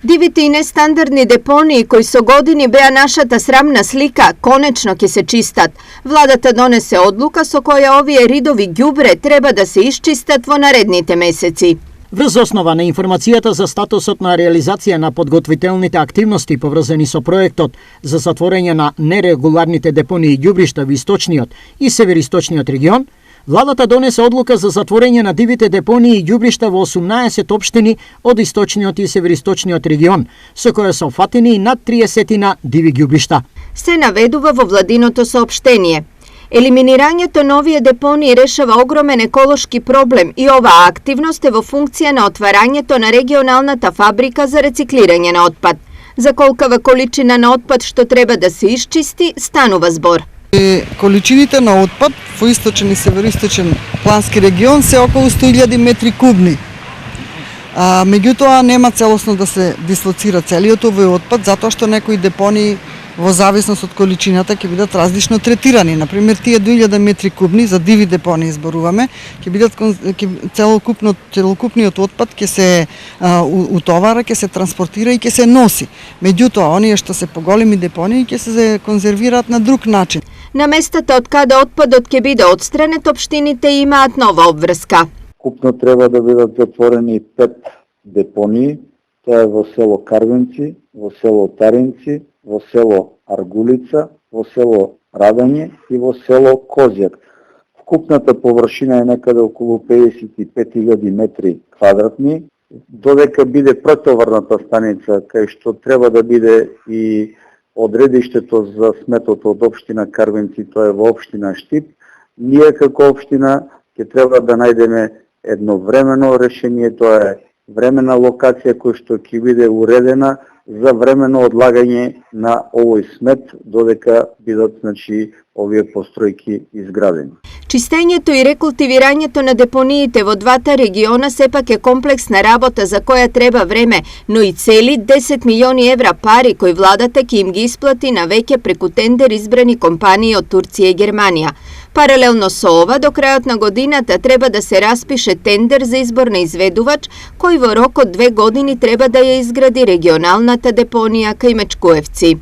Дивите и нестандардни депонии кои со години беа нашата срамна слика, конечно ќе се чистат. Владата донесе одлука со која овие ридови ѓубре треба да се исчистат во наредните месеци. Врз основа на информацијата за статусот на реализација на подготвителните активности поврзани со проектот за затворање на нерегуларните депонии и ѓубришта во источниот и североисточниот регион, владата донесе одлука за затворање на дивите депонии и ѓубришта во 18 општини од источниот и североисточниот регион, со која се опфатени над 30 диви ѓубришта. Се наведува во владиното соопштение. Елиминирањето на овие депонии решава огромен еколошки проблем и оваа активност е во функција на отварањето на регионалната фабрика за рециклирање на отпад. За колкава количина на отпад што треба да се исчисти, станува збор. Количините на отпад во источен и североисточен плански регион се околу 100.000 метри кубни. Меѓутоа нема целосно да се дислоцира целиот овој отпад, затоа што некои депонии во зависност од количината ќе бидат различно третирани. Например, тие 2000 метри кубни за диви депонии изборуваме, ќе бидат целокупниот отпад ќе се утовара, ќе се транспортира и ќе се носи. Меѓутоа, оние што се поголеми депонии ќе се конзервираат на друг начин. На местата од каде отпадот ќе биде отстранет, општините имаат нова обврска. Купно треба да бидат затворени 5 депонии. Тоа е во село Карвенци, во село Таринци, во село Аргулица, во село Радање и во село Козјак. Вкупната површина е некаде околу 55.000 метри квадратни, додека биде претоварната станица, кај што треба да биде и одредиштето за сметот од општина Карвенци, тоа е во општина Штип. Ние како општина ќе треба да најдеме едновремено решение, тоа е времена локација која што ќе биде уредена за времено одлагање на овој смет додека бидат овие постројки изградени. Чистењето и рекултивирањето на депониите во двата региона сепак е комплексна работа за која треба време, но и цели 10 милиони евра пари кои владата ќе им ги исплати на веќе преку тендер избрани компании од Турција и Германија. Паралелно со ова, до крајот на годината треба да се распише тендер за избор на изведувач, кој во рок од 2 години треба да ја изгради регионалната депонија кај Мечкуевци.